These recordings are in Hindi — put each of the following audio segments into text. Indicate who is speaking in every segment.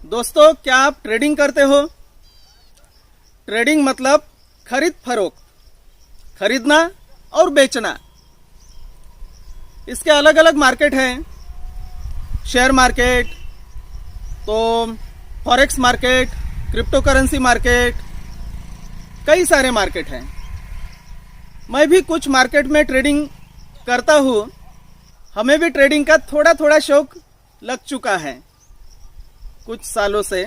Speaker 1: दोस्तों, क्या आप ट्रेडिंग करते हो? ट्रेडिंग मतलब खरीद फरोख्त, खरीदना और बेचना। इसके अलग अलग मार्केट हैं। शेयर मार्केट, तो forex market, crypto currency market, कई सारे मार्केट हैं। मैं भी कुछ मार्केट में ट्रेडिंग करता हूँ। हमें भी ट्रेडिंग का थोड़ा थोड़ा शौक लग चुका है। कुछ सालों से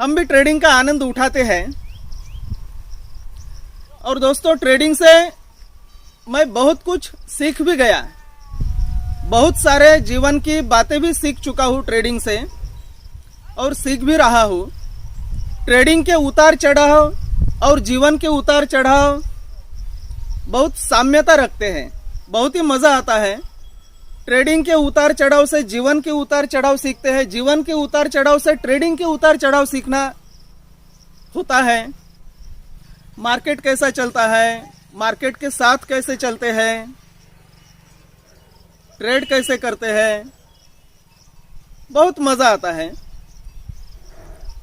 Speaker 1: हम भी ट्रेडिंग का आनंद उठाते हैं। और दोस्तों, ट्रेडिंग से मैं बहुत कुछ सीख भी गया। बहुत सारे जीवन की बातें भी सीख चुका हूँ ट्रेडिंग से, और सीख भी रहा हूँ। ट्रेडिंग के उतार चढ़ाव और जीवन के उतार चढ़ाव बहुत साम्यता रखते हैं। बहुत ही मज़ा आता है। ट्रेडिंग के उतार चढ़ाव से जीवन के उतार चढ़ाव सीखते हैं। जीवन के उतार चढ़ाव से ट्रेडिंग के उतार चढ़ाव सीखना होता है। मार्केट कैसा चलता है, मार्केट के साथ कैसे चलते हैं, ट्रेड कैसे करते हैं, बहुत मज़ा आता है।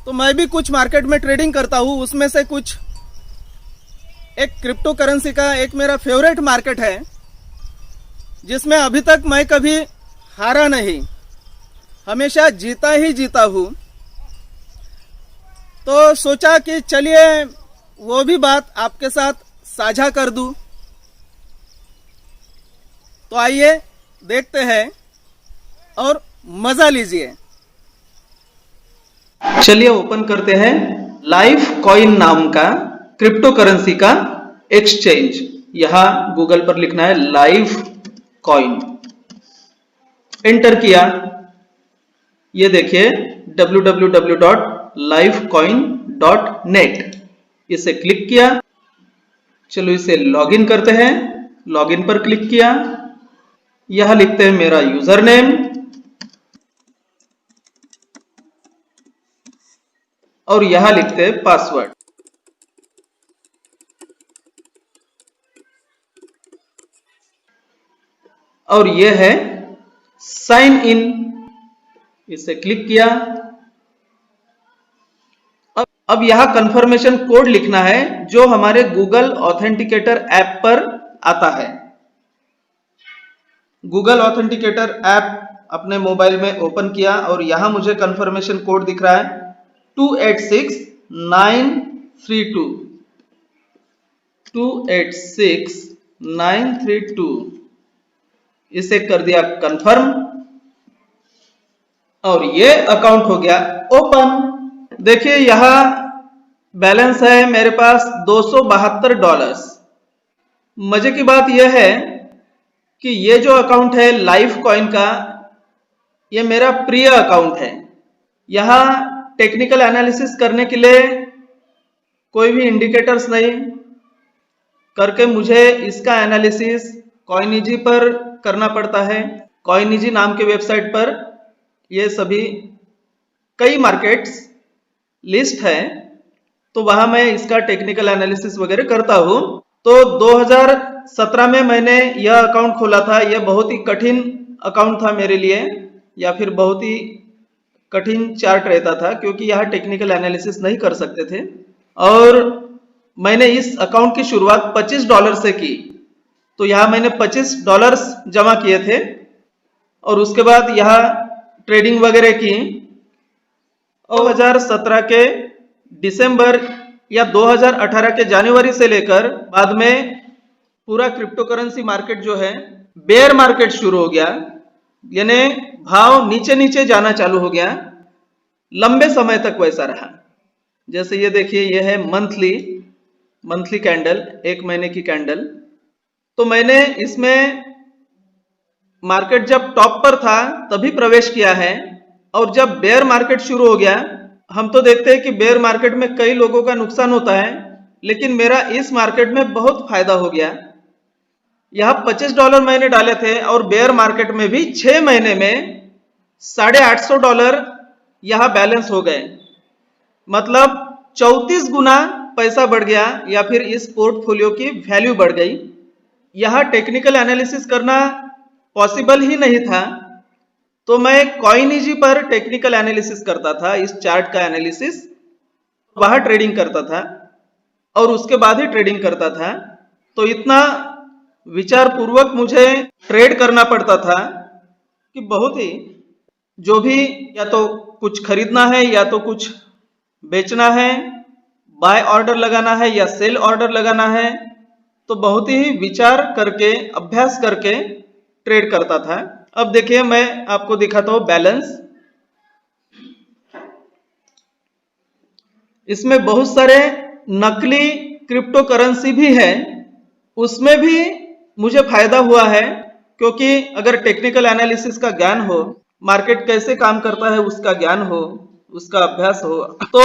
Speaker 1: तो मैं भी कुछ मार्केट में ट्रेडिंग करता हूँ। उसमें से कुछ, एक क्रिप्टो करेंसी का एक मेरा फेवरेट मार्केट है, जिसमें अभी तक मैं कभी हारा नहीं, हमेशा जीता ही जीता हूँ। तो सोचा कि चलिए वो भी बात आपके साथ साझा कर दूं। तो आइए देखते हैं और मजा लीजिए।
Speaker 2: चलिए ओपन करते हैं लाइफ कॉइन नाम का क्रिप्टो करेंसी का एक्सचेंज। यहां गूगल पर लिखना है लाइफ कॉइन, एंटर किया। ये देखिए www.lifecoin.net, इसे क्लिक किया। चलो इसे लॉगिन करते हैं। लॉगिन पर क्लिक किया। यहां लिखते हैं मेरा यूजर नेम और यहां लिखते हैं पासवर्ड। और यह है साइन इन, इसे क्लिक किया। अब यहां कंफर्मेशन कोड लिखना है, जो हमारे गूगल ऑथेंटिकेटर ऐप पर आता है। गूगल ऑथेंटिकेटर ऐप अपने मोबाइल में ओपन किया और यहां मुझे कंफर्मेशन कोड दिख रहा है 286932 286932। इसे कर दिया कंफर्म और ये अकाउंट हो गया ओपन। देखिए यहां बैलेंस है मेरे पास $272। मजे की बात यह है कि ये जो अकाउंट है लाइफ कॉइन का, ये मेरा प्रिय अकाउंट है। यहां टेक्निकल एनालिसिस करने के लिए कोई भी इंडिकेटर्स नहीं करके मुझे इसका एनालिसिस कॉइनिजी पर करना पड़ता है। कॉइनिजी नाम के वेबसाइट पर ये सभी कई मार्केट्स लिस्ट है, तो वहां मैं इसका टेक्निकल एनालिसिस वगैरह करता हूं। तो 2017 में मैंने यह अकाउंट खोला था। यह बहुत ही कठिन अकाउंट था मेरे लिए, या फिर बहुत ही कठिन चार्ट रहता था, क्योंकि यह टेक्निकल एनालिसिस नहीं कर सकते थे। और मैंने इस अकाउंट की शुरुआत $25 से की। तो यहाँ मैंने $25 जमा किए थे और उसके बाद यहाँ ट्रेडिंग वगैरह की। 2017 के दिसंबर या 2018 के जनवरी से लेकर बाद में पूरा क्रिप्टो करेंसी मार्केट जो है बेयर मार्केट शुरू हो गया, यानी भाव नीचे नीचे जाना चालू हो गया। लंबे समय तक वैसा रहा। जैसे ये देखिए, ये है मंथली कैंडल, 1 महीने की कैंडल। तो मैंने इसमें मार्केट जब टॉप पर था तभी प्रवेश किया है, और जब बेयर मार्केट शुरू हो गया, हम तो देखते हैं कि बेयर मार्केट में कई लोगों का नुकसान होता है, लेकिन मेरा इस मार्केट में बहुत फायदा हो गया। यहाँ $25 मैंने डाले थे और बेयर मार्केट में भी 6 महीने में $850 यहाँ बैलेंस हो गए। मतलब 34 गुना पैसा बढ़ गया, या फिर इस पोर्टफोलियो की वैल्यू बढ़ गई। यहाँ टेक्निकल एनालिसिस करना पॉसिबल ही नहीं था, तो मैं कॉइनिजी पर टेक्निकल एनालिसिस करता था, इस चार्ट का एनालिसिस, वहां ट्रेडिंग करता था और उसके बाद ही ट्रेडिंग करता था। तो इतना विचार पूर्वक मुझे ट्रेड करना पड़ता था कि बहुत ही, जो भी या तो कुछ खरीदना है या तो कुछ बेचना है, बाय ऑर्डर लगाना है या सेल ऑर्डर लगाना है, तो बहुत ही विचार करके, अभ्यास करके ट्रेड करता था। अब देखिए मैं आपको दिखाता हूं बैलेंस। इसमें बहुत सारे नकली क्रिप्टो करेंसी भी है, उसमें भी मुझे फायदा हुआ है, क्योंकि अगर टेक्निकल एनालिसिस का ज्ञान हो, मार्केट कैसे काम करता है उसका ज्ञान हो, उसका अभ्यास हो, तो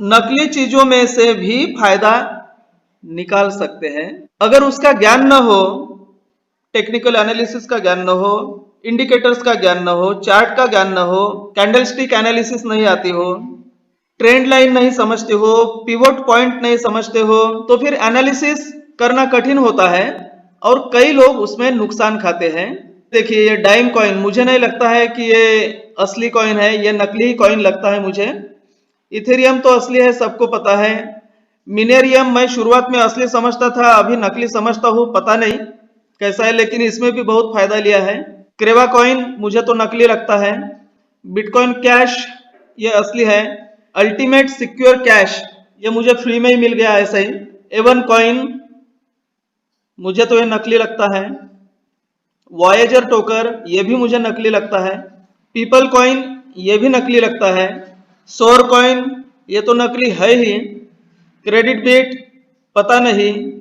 Speaker 2: नकली चीजों में से भी फायदा निकाल सकते हैं। अगर उसका ज्ञान न हो, टेक्निकल एनालिसिस का ज्ञान न हो, इंडिकेटर्स का ज्ञान न हो, चार्ट का ज्ञान न हो, कैंडलस्टिक एनालिसिस नहीं आती हो, ट्रेंड लाइन नहीं समझते हो, पिवोट पॉइंट नहीं समझते हो, तो फिर एनालिसिस करना कठिन होता है और कई लोग उसमें नुकसान खाते हैं। देखिए ये डाइम कॉइन, मुझे नहीं लगता है कि ये असली कॉइन है, ये नकली ही कॉइन लगता है मुझे। इथेरियम तो असली है, सबको पता है। मिनेरियम मैं शुरुआत में असली समझता था, अभी नकली समझता हूँ, पता नहीं कैसा है, लेकिन इसमें भी बहुत फायदा लिया है। क्रेवा कॉइन मुझे तो नकली लगता है। बिटकॉइन कैश ये असली है। अल्टीमेट सिक्योर कैश ये मुझे फ्री में ही मिल गया ऐसे ही। एवन कॉइन मुझे तो ये नकली लगता है। वॉयेजर टोकर ये भी मुझे नकली लगता है। पीपल कॉइन ये भी नकली लगता है। सोर कॉइन ये तो नकली है ही। क्रेडिट बिट पता नहीं।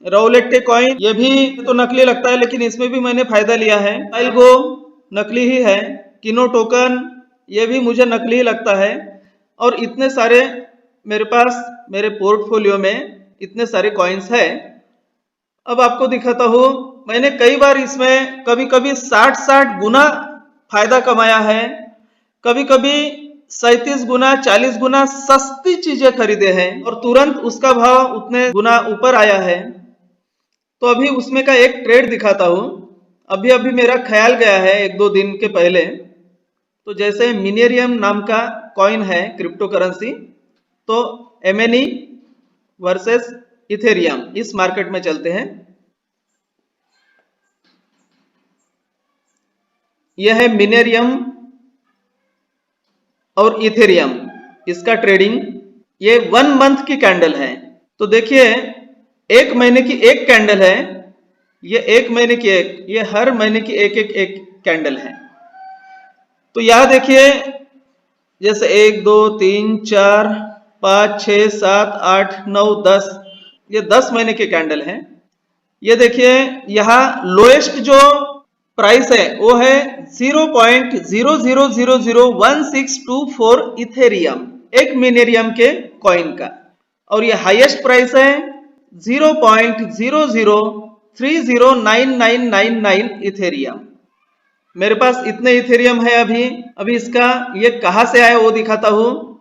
Speaker 2: रौलेट्टे कॉइन ये भी तो नकली लगता है, लेकिन इसमें भी मैंने फायदा लिया है। एल्गो नकली ही है। किनो टोकन ये भी मुझे नकली ही लगता है। और इतने सारे मेरे पास, मेरे पोर्टफोलियो में इतने सारे कॉइन्स है। अब आपको दिखाता हूँ, मैंने कई बार इसमें कभी कभी 60 गुना फायदा कमाया है, कभी कभी 37 गुना 40 गुना सस्ती चीजें खरीदे हैं और तुरंत उसका भाव उतने गुना ऊपर आया है। तो अभी उसमें का एक ट्रेड दिखाता हूँ। अभी अभी मेरा ख्याल गया है 1-2 दिन के पहले। तो जैसे मिनेरियम नाम का कॉइन है क्रिप्टो करेंसी, तो MNE वर्सेस इथेरियम इस मार्केट में चलते हैं। यह है मिनेरियम और इथेरियम, इसका ट्रेडिंग। ये 1 मंथ की कैंडल है। तो देखिए 1 महीने की एक कैंडल है, ये 1 महीने की एक, ये हर महीने की एक कैंडल है। तो यहां देखिए जैसे 1 2 3 4 5 6 7 8 9 10, ये 10 महीने के कैंडल है। ये देखिए यहाँ लोएस्ट जो प्राइस है वो है 0.00001624 इथेरियम, एक मिनेरियम के कॉइन का। और ये हाईएस्ट प्राइस है 0.00309999 इथेरियम। मेरे पास इतने इथेरियम है अभी इसका ये कहां से आया वो दिखाता हूं।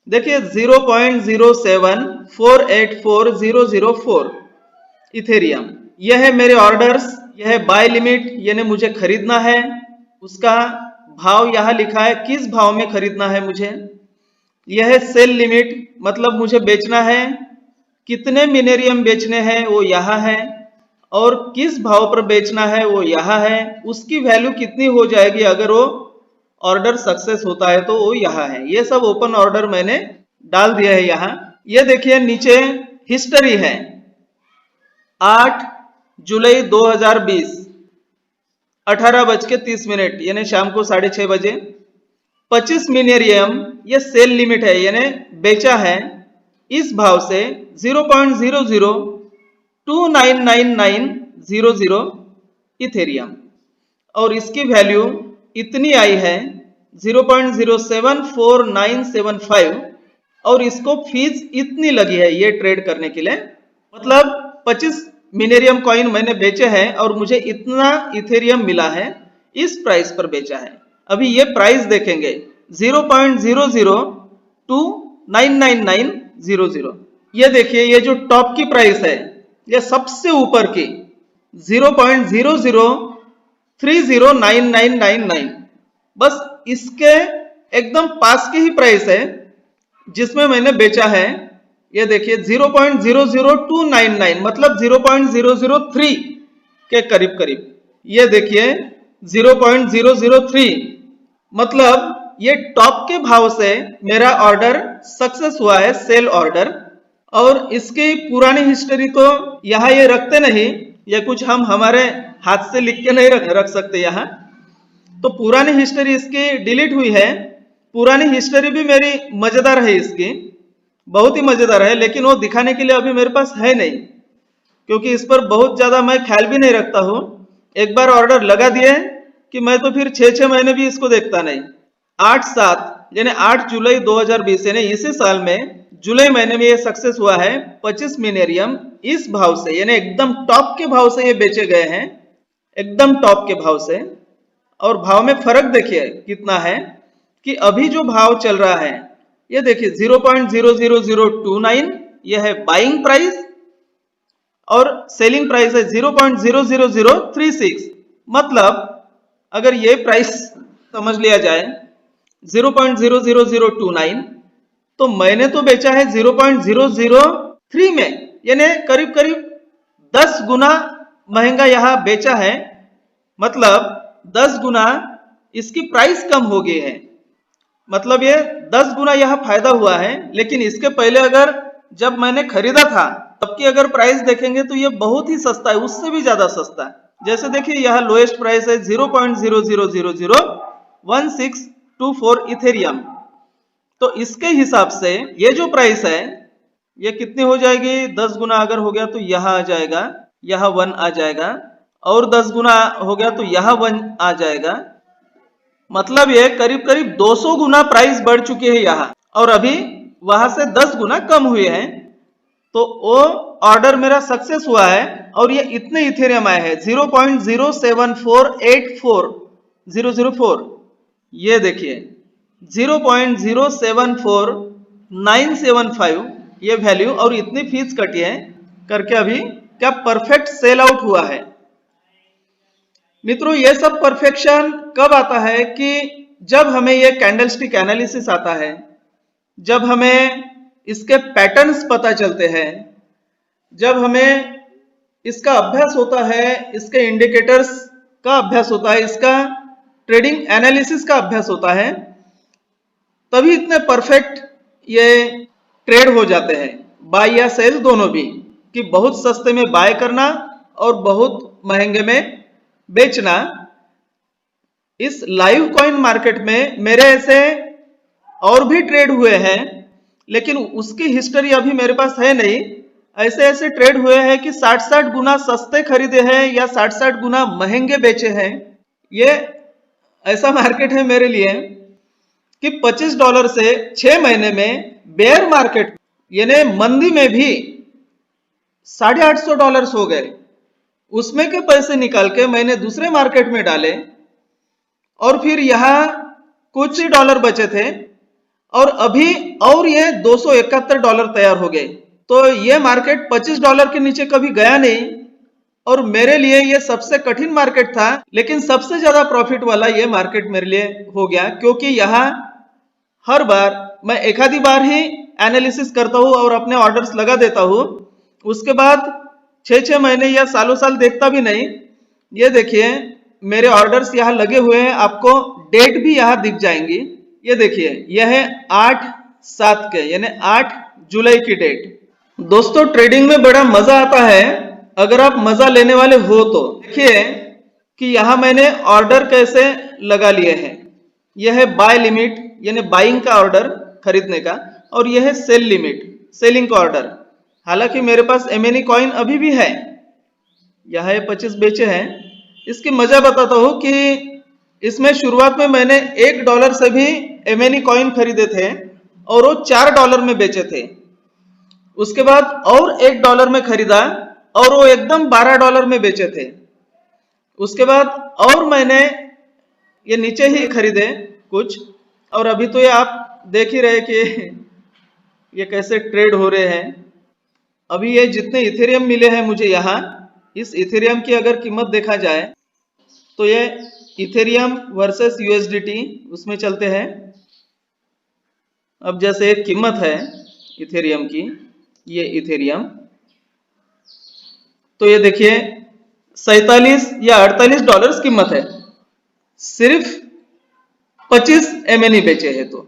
Speaker 2: देखिए 0.074840004 इथेरियम, यह है मेरे ऑर्डर्स, यह है बाय लिमिट, यानी मुझे खरीदना है, उसका भाव यहां लिखा है, किस भाव में खरीदना है मुझे। यह है सेल लिमिट, मतलब मुझे बेचना है, कितने मिनेरियम बेचने हैं वो यहां है, और किस भाव पर बेचना है वो यहां है, उसकी वैल्यू कितनी हो जाएगी अगर वो ऑर्डर सक्सेस होता है तो वो यहां है। ये सब ओपन ऑर्डर मैंने डाल दिया है यहां। ये देखिए नीचे हिस्ट्री है, 8 जुलाई 2020 18:30 यानी शाम को 6:30 बजे 25 मिनेरियम ये सेल लिमिट है, यानी बेचा है इस भाव से 0.002999900 इथेरियम, और इसकी वैल्यू इतनी आई है 0.074975, और इसको फीस इतनी लगी है ये ट्रेड करने के लिए। मतलब 25 मिनेरियम कॉइन मैंने बेचे हैं और मुझे इतना इथेरियम मिला है, इस प्राइस पर बेचा है। अभी ये प्राइस देखेंगे 0.002999900। ये देखिए ये जो टॉप की प्राइस है, ये सबसे ऊपर की 0.00309999, बस इसके एकदम पास की ही प्राइस है जिसमें मैंने बेचा है। ये देखिए 0.00299 मतलब 0.003 के करीब करीब। ये देखिए 0.003 मतलब ये टॉप के भाव से मेरा ऑर्डर सक्सेस हुआ है, सेल ऑर्डर। और इसकी पुरानी हिस्ट्री तो यहाँ ये रखते नहीं, ये कुछ हम हमारे हाथ से लिख के नहीं रख सकते यहाँ। तो पुरानी हिस्ट्री इसकी डिलीट हुई है। पुरानी हिस्ट्री भी मेरी मजेदार है, इसकी बहुत ही मजेदार है, लेकिन वो दिखाने के लिए अभी मेरे पास है नहीं, क्योंकि इस पर बहुत ज्यादा मैं ख्याल भी नहीं रखता हूँ। एक बार ऑर्डर लगा दिए कि मैं तो फिर 6 महीने भी इसको देखता नहीं। 8/7 यानी 8 जुलाई 2020 यानी इसी साल में जुलाई महीने में ये सक्सेस हुआ है। 25 मिनेरियम इस भाव से यानी एकदम टॉप के भाव से ये बेचे गए हैं, एकदम टॉप के भाव से। और भाव में फर्क देखिए कितना है कि अभी जो भाव चल रहा है ये देखिए 0.00029 ये है बाइंग प्राइस और सेलिंग प्राइस है 0.00036। मतलब अगर ये प्राइस समझ लिया जाए 0.00029 तो मैंने तो बेचा है 0.003 में, यानी करीब करीब 10 गुना महंगा यहां बेचा है। मतलब 10 गुना इसकी प्राइस कम हो गई है, मतलब ये 10 गुना यह फायदा हुआ है। लेकिन इसके पहले अगर जब मैंने खरीदा था तब की अगर प्राइस देखेंगे तो ये बहुत ही सस्ता है, उससे भी ज्यादा सस्ता है। जैसे देखिए यह लोएस्ट प्राइस है 0.0001624 इथेरियम। तो इसके हिसाब से ये जो प्राइस है ये कितनी हो जाएगी, 10 गुना अगर हो गया तो यहाँ आ जाएगा, यहाँ 1 आ जाएगा, और 10 गुना हो गया तो यहाँ 1 आ जाएगा। मतलब ये करीब करीब 200 गुना प्राइस बढ़ चुकी है यहाँ, और अभी वहां से 10 गुना कम हुए हैं। तो वो ऑर्डर मेरा सक्सेस हुआ है और ये इतने इथेरियम आए हैं 0.07484004। ये देखिए 0.074975 ये वैल्यू, और इतनी फीस कटी है करके अभी क्या परफेक्ट सेल आउट हुआ है। मित्रों ये सब परफेक्शन कब आता है कि जब हमें ये कैंडलस्टिक एनालिसिस आता है, जब हमें इसके पैटर्न्स पता चलते हैं, जब हमें इसका अभ्यास होता है, इसके इंडिकेटर्स का अभ्यास होता है, इसका ट्रेडिंग एनालिसिस का अभ्यास होता है, तभी इतने परफेक्ट ये ट्रेड हो जाते हैं, बाय या सेल दोनों भी, कि बहुत सस्ते में बाय करना और बहुत महंगे में बेचना। इस लाइव कॉइन मार्केट में मेरे ऐसे और भी ट्रेड हुए हैं, लेकिन उसकी हिस्ट्री अभी मेरे पास है नहीं। ऐसे ऐसे ट्रेड हुए हैं कि 60-60 गुना सस्ते खरीदे हैं या 60-60 गुना महंगे बेचे हैं। ये ऐसा मार्केट है मेरे लिए कि $25 से 6 महीने में बेयर मार्केट यानी मंदी में भी $850 हो गए। उसमें के पैसे निकाल के मैंने दूसरे मार्केट में डाले और फिर यहाँ कुछ ही डॉलर बचे थे, और अभी और ये $271 तैयार हो गए। तो ये मार्केट $25 के नीचे कभी गया नहीं, और मेरे लिए ये सबसे कठिन मार्केट था, लेकिन सबसे ज्यादा प्रॉफिट वाला ये मार्केट मेरे लिए हो गया, क्योंकि यहाँ हर बार मैं एक आधी बार ही एनालिसिस करता हूँ और अपने ऑर्डर्स लगा देता हूँ। उसके बाद 6-6 महीने या सालों साल देखता भी नहीं। ये देखिए मेरे ऑर्डर्स यहाँ लगे हुए हैं, आपको डेट भी यहाँ दिख जाएंगी। ये देखिए यह है 8/7 के यानी 8 जुलाई की डेट। दोस्तों ट्रेडिंग में बड़ा मजा आता है अगर आप मजा लेने वाले हो तो। देखिए कि यहाँ मैंने ऑर्डर कैसे लगा लिए हैं। यह है बाय लिमिट यानी बाइंग का ऑर्डर खरीदने का, और यह है सेल लिमिट सेलिंग का ऑर्डर। हालांकि मेरे पास एमएनई कॉइन अभी भी है, यहाँ 25 बेचे हैं। इसकी मजा बताता हूँ कि इसमें शुरुआत में मैंने $1 से भी एमएनई कॉइन खरीदे थे और वो $4 में बेचे थे। उसके बाद और $1 में खरीदा और वो एकदम $12 में बेचे थे। उसके बाद और मैंने ये नीचे ही खरीदे कुछ, और अभी तो ये आप देख ही रहे कि ये कैसे ट्रेड हो रहे हैं। अभी ये जितने इथेरियम मिले हैं मुझे यहाँ, इस इथेरियम की अगर कीमत देखा जाए तो ये इथेरियम वर्सेस यूएसडीटी उसमें चलते हैं। अब जैसे एक कीमत है इथेरियम की, ये इथेरियम, तो ये देखिए 47 या 48 डॉलर्स कीमत है, सिर्फ 25 MNE बेचे हैं। तो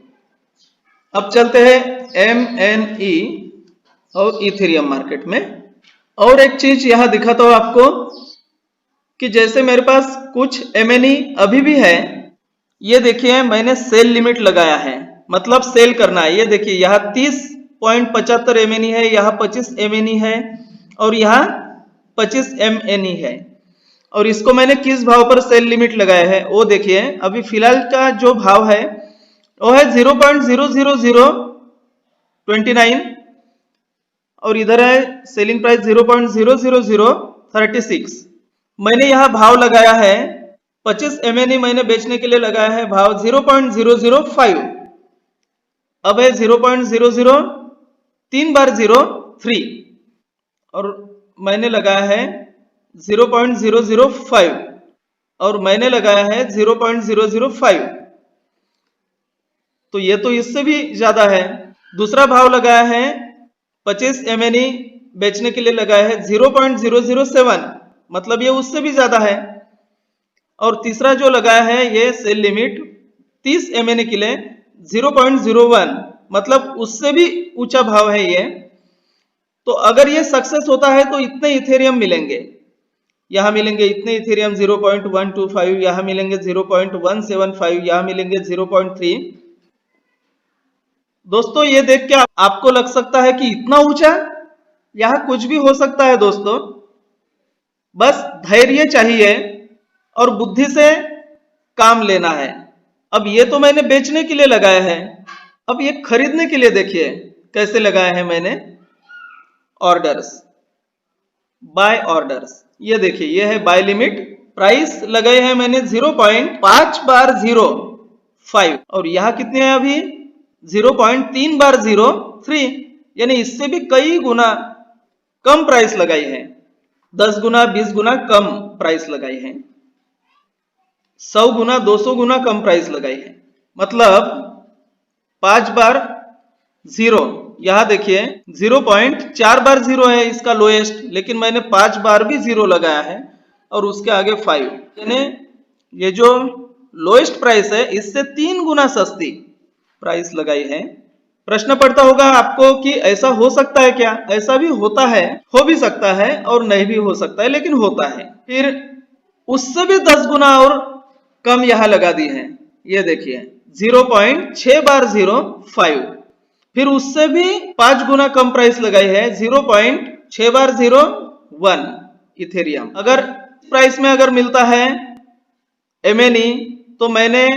Speaker 2: अब चलते हैं MNE और इथेरियम मार्केट में। और एक चीज यहां दिखाता हूं आपको कि जैसे मेरे पास कुछ MNE अभी भी है, ये देखिए मैंने सेल लिमिट लगाया है, मतलब सेल करना है। ये देखिए यहाँ 30.75 MNE है, यहाँ 25 MNE है और यहाँ 25 MNE है। और इसको मैंने किस भाव पर सेल लिमिट लगाया है वो देखिए। अभी फिलहाल का जो भाव है वो है 0.00029 और इधर है सेलिंग प्राइस 0.00036। मैंने यहाँ भाव लगाया है 25 MNE मैंने बेचने के लिए लगाया है भाव 0.005। अब है 0.00 3 बार 03 और मैंने लगाया है 0.005 और मैंने लगाया है 0.005। तो ये तो इससे भी ज्यादा है। दूसरा भाव लगाया है 25 MNE बेचने के लिए लगाया है 0.007, मतलब ये उससे भी ज्यादा है। और तीसरा जो लगाया है ये सेल लिमिट 30 MNE के लिए 0.01, मतलब उससे भी ऊंचा भाव है ये। तो अगर ये सक्सेस होता है तो इतने इथेरियम मिलेंगे, यहां मिलेंगे इतने इथेरियम 0.125, यहां मिलेंगे 0.175, यहां मिलेंगे 0.3। दोस्तों ये देख के आपको लग सकता है कि इतना ऊंचा, यहां कुछ भी हो सकता है दोस्तों। बस धैर्य चाहिए और बुद्धि से काम लेना है। अब ये तो मैंने बेचने के लिए लगाया है, अब ये खरीदने के लिए देखिए कैसे लगाया है मैंने। ऑर्डर्स, बाय ऑर्डर्स, ये देखिए ये है बाय लिमिट। प्राइस लगाए हैं मैंने 0.5 बार 05 और यहां कितने हैं अभी 0.3 बार 03, यानी इससे भी कई गुना कम प्राइस लगाई है, 10 गुना 20 गुना कम प्राइस लगाई है, 100 गुना 200 गुना कम प्राइस लगाई है। मतलब 5 बार 0, यहां देखिए 0.4 बार 0 है इसका लोएस्ट, लेकिन मैंने 5 बार भी 0 लगाया है और उसके आगे 5, यानी ये जो लोएस्ट प्राइस है इससे 3 गुना सस्ती प्राइस लगाई है। प्रश्न पड़ता होगा आपको कि ऐसा हो सकता है क्या? ऐसा भी होता है, हो भी सकता है और नहीं भी हो सकता है, लेकिन होता है। फिर उससे भी 10 गुना और कम यहां लगा दी है, ये देखिए 0.6 बार 05। फिर उससे भी 5 गुना कम प्राइस लगाई है 0.6 बार 01 इथेरियम। अगर प्राइस में अगर मिलता है MNE तो मैंने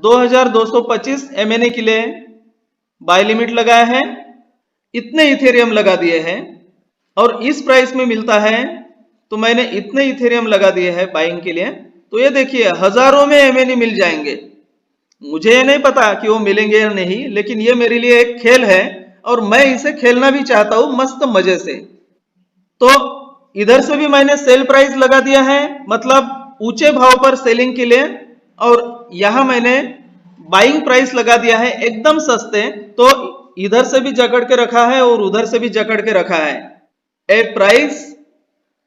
Speaker 2: 2225 MNE के लिए बाय लिमिट लगाया है, इतने इथेरियम लगा दिए हैं। और इस प्राइस में मिलता है तो मैंने इतने इथेरियम लगा दिए हैं बाइंग के लिए। तो ये देखिए हजारों में MNE मिल जाएंगे। मुझे ये नहीं पता कि वो मिलेंगे या नहीं, लेकिन ये मेरे लिए एक खेल है और मैं इसे खेलना भी चाहता हूं मस्त मजे से। तो इधर से भी मैंने सेल प्राइस लगा दिया है, मतलब ऊंचे भाव पर सेलिंग के लिए, और यहां मैंने बाइंग प्राइस लगा दिया है एकदम सस्ते। तो इधर से भी जकड़ के रखा है और उधर से भी जकड़ के रखा है। ए प्राइस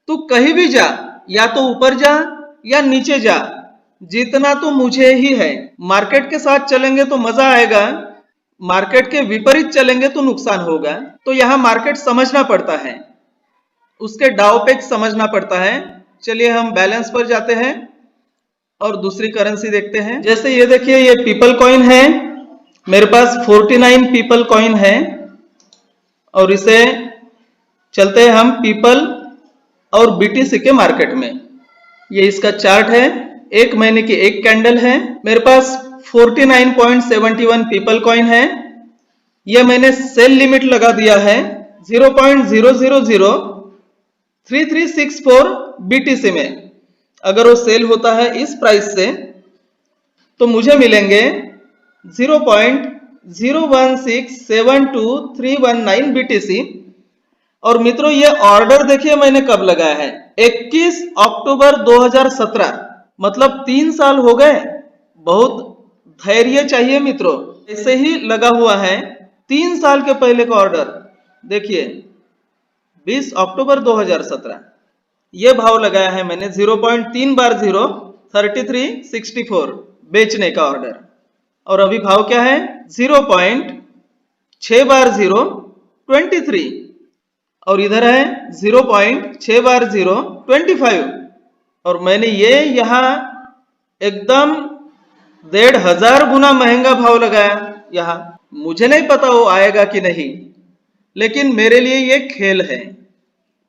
Speaker 2: तू कहीं भी जा, या तो ऊपर जा या नीचे जा, जीतना तो मुझे ही है। मार्केट के साथ चलेंगे तो मजा आएगा, मार्केट के विपरीत चलेंगे तो नुकसान होगा। तो यहां मार्केट समझना पड़ता है, उसके डाव पेच समझना पड़ता है। चलिए हम बैलेंस पर जाते हैं और दूसरी करेंसी देखते हैं। जैसे ये देखिए ये पीपल कॉइन है, मेरे पास 49 पीपल कॉइन है और इसे चलते हैं हम पीपल और BTC के मार्केट में। ये इसका चार्ट है, एक महीने की एक कैंडल है। मेरे पास 49.71 पीपल कॉइन है। यह मैंने सेल लिमिट लगा दिया है 0.0003364 BTC में। अगर वो सेल होता है इस प्राइस से तो मुझे मिलेंगे 0.01672 BTC। और मित्रों ये ऑर्डर देखिए मैंने कब लगाया है, 21 अक्टूबर 2017, मतलब 3 साल हो गए। बहुत धैर्य चाहिए मित्रों। ऐसे ही लगा हुआ है 3 साल के पहले का ऑर्डर। देखिए 20 अक्टूबर 2017 ये भाव लगाया है मैंने 0.3 बार 0 3364 बेचने का ऑर्डर। और अभी भाव क्या है 0.6 बार 0 23 और इधर है 0.6 बार 0 25 और मैंने ये यहाँ एकदम 1500 गुना महंगा भाव लगाया। यहाँ मुझे नहीं पता वो आएगा कि नहीं, लेकिन मेरे लिए ये खेल है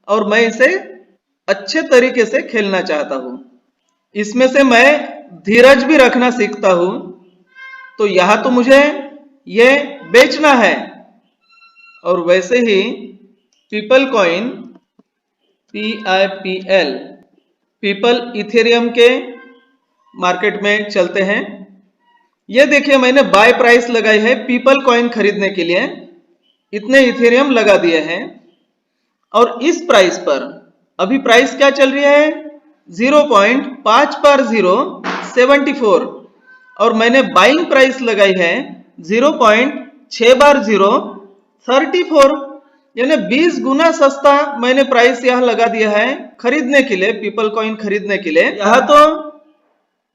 Speaker 2: और मैं इसे अच्छे तरीके से खेलना चाहता हूं। इसमें से मैं धीरज भी रखना सीखता हूं। तो यहां तो मुझे ये बेचना है। और वैसे ही people coin PIPL people Ethereum के मार्केट में चलते हैं। ये देखिए मैंने बाय प्राइस लगाई है पीपल कॉइन खरीदने के लिए। इतने इथेरियम लगा दिए हैं और इस प्राइस पर अभी प्राइस क्या चल रही है 0.5 पर 0 74 और मैंने बाइंग प्राइस लगाई है 0.6 बार 0 34 यानी 20 गुना सस्ता मैंने प्राइस यहाँ लगा दिया है खरीदने के लिए, पीपल कॉइन खरीदने के लिए। यहाँ तो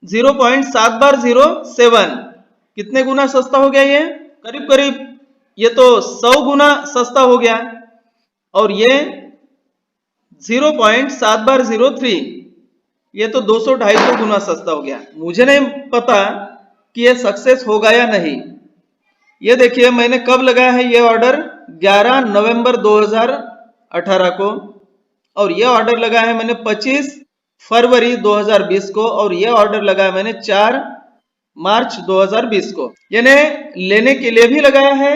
Speaker 2: 0.7 बार 0 7 कितने गुना सस्ता हो गया ये करीब करीब ये तो 100 गुना सस्ता हो गया। और ये 0.7 बार 03 ये तो 200-250 गुना सस्ता हो गया। मुझे नहीं पता कि ये सक्सेस होगा या नहीं। ये देखिए मैंने कब लगाया है ये ऑर्डर 11 नवंबर 2018 को और ये ऑर्डर लगाया है मैंने 25 फरवरी 2020 को और ये ऑर्डर लगाया मैंने 4 मार्च 2020 को। यानी लेने के लिए भी लगाया है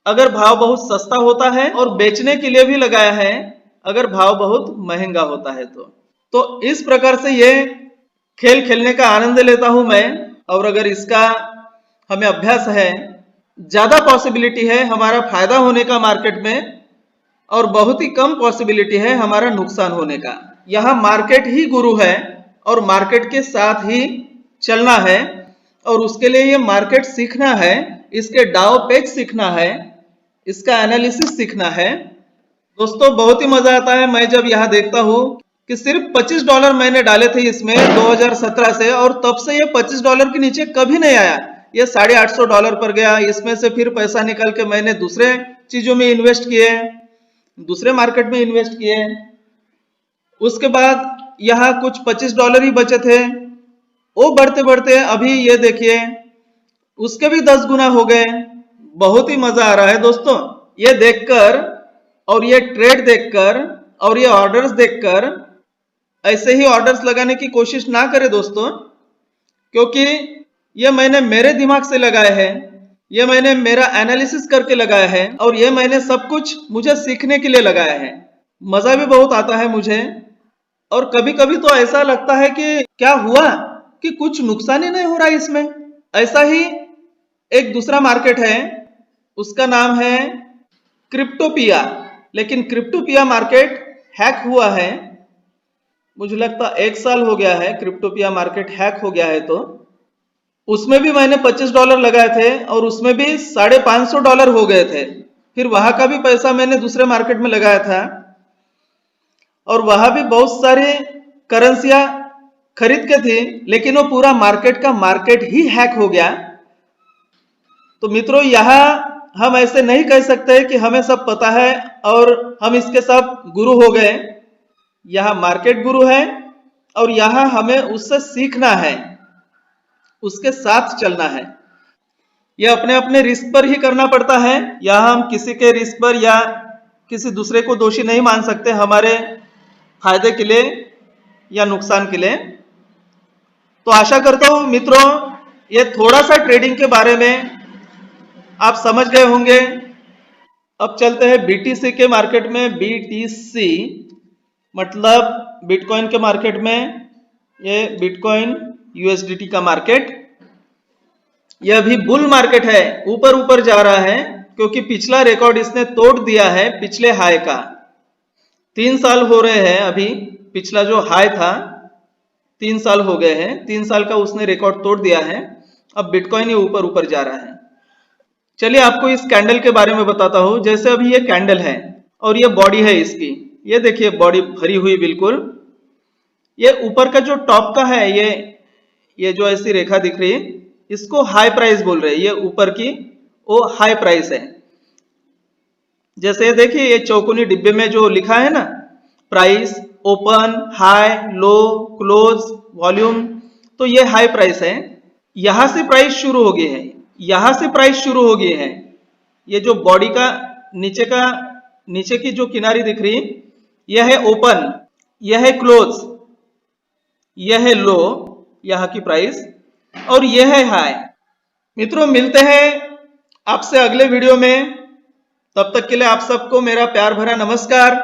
Speaker 2: अगर भाव बहुत सस्ता होता है और बेचने के लिए भी लगाया है अगर भाव बहुत महंगा होता है। तो इस प्रकार से ये खेल खेलने का आनंद लेता हूं मैं। और अगर इसका हमें अभ्यास है, ज्यादा पॉसिबिलिटी है हमारा फायदा होने का मार्केट में और बहुत ही कम पॉसिबिलिटी है हमारा नुकसान होने का। यहाँ मार्केट ही गुरु है और मार्केट के साथ ही चलना है और उसके लिए ये मार्केट सीखना है, इसके डाव पेच सीखना है, इसका एनालिसिस सीखना है। दोस्तों बहुत ही मजा आता है मैं जब यहाँ देखता हूँ कि सिर्फ $25 मैंने डाले थे इसमें 2017 से और तब से ये $25 के नीचे कभी नहीं आया। ये $850 पर गया। इसमें से फिर पैसा निकाल के मैंने दूसरे चीजों में इन्वेस्ट किए, दूसरे मार्केट में इन्वेस्ट किए। उसके बाद यहाँ कुछ $25 ही बचे थे, वो बढ़ते बढ़ते अभी ये देखिए उसके भी 10 गुना हो गए। बहुत ही मजा आ रहा है दोस्तों ये देखकर और ये ट्रेड देखकर और ये ऑर्डर्स देखकर। ऐसे ही ऑर्डर्स लगाने की कोशिश ना करें दोस्तों, क्योंकि ये मैंने मेरे दिमाग से लगाए हैं, ये मैंने मेरा एनालिसिस करके लगाया है और ये मैंने सब कुछ मुझे सीखने के लिए लगाया है। मजा भी बहुत आता है मुझे। और कभी कभी तो ऐसा लगता है कि क्या हुआ कि कुछ नुकसान ही नहीं हो रहा है इसमें। ऐसा ही एक दूसरा मार्केट है, उसका नाम है क्रिप्टोपिया। लेकिन क्रिप्टोपिया मार्केट हैक हुआ है। मुझे लगता 1 साल हो गया है क्रिप्टोपिया मार्केट हैक हो गया है। तो उसमें भी मैंने $25 लगाए थे और उसमें भी $550 हो गए थे। फिर वहां का भी पैसा मैंने दूसरे मार्केट में लगाया था और वहां भी बहुत सारी करेंसियां खरीद के थी, लेकिन वो पूरा मार्केट का मार्केट ही हैक हो गया। तो मित्रों यहाँ हम ऐसे नहीं कह सकते कि हमें सब पता है और हम इसके सब गुरु हो गए। यहाँ मार्केट गुरु है और यहाँ हमें उससे सीखना है, उसके साथ चलना है। यह अपने अपने रिस्क पर ही करना पड़ता है। यहाँ हम किसी के रिस्क पर या किसी दूसरे को दोषी नहीं मान सकते हमारे फायदे के लिए या नुकसान के लिए। तो आशा करता हूं मित्रों ये थोड़ा सा ट्रेडिंग के बारे में आप समझ गए होंगे। अब चलते हैं BTC के मार्केट में। BTC मतलब बिटकॉइन के मार्केट में। ये बिटकॉइन USDT का मार्केट, यह भी बुल मार्केट है, ऊपर ऊपर जा रहा है क्योंकि पिछला रिकॉर्ड इसने तोड़ दिया है पिछले हाई का। 3 साल हो रहे हैं अभी, पिछला जो हाई था 3 साल हो गए हैं, 3 साल का उसने रिकॉर्ड तोड़ दिया है। अब बिटकॉइन ही ऊपर ऊपर जा रहा है। चलिए आपको इस कैंडल के बारे में बताता हूं। जैसे अभी ये कैंडल है और ये बॉडी है इसकी, ये देखिए बॉडी भरी हुई बिल्कुल। ये ऊपर का जो टॉप का है, ये जो ऐसी रेखा दिख रही है, इसको हाई प्राइस बोल रहे हैं। ये ऊपर की वो हाई प्राइस है। जैसे देखिए ये चौकोनी डिब्बे में जो लिखा है ना, प्राइस, ओपन, हाई, लो, क्लोज, वॉल्यूम, तो ये हाई प्राइस है। यहां से प्राइस शुरू हो गई है, यहां से प्राइस शुरू हो गई है। ये जो बॉडी का नीचे की जो किनारी दिख रही, यह है ओपन, यह है क्लोज, यह है लो, यहां की प्राइस, और यह है हाई। मित्रों मिलते हैं आपसे अगले वीडियो में। तब तक के लिए आप सबको मेरा प्यार भरा नमस्कार।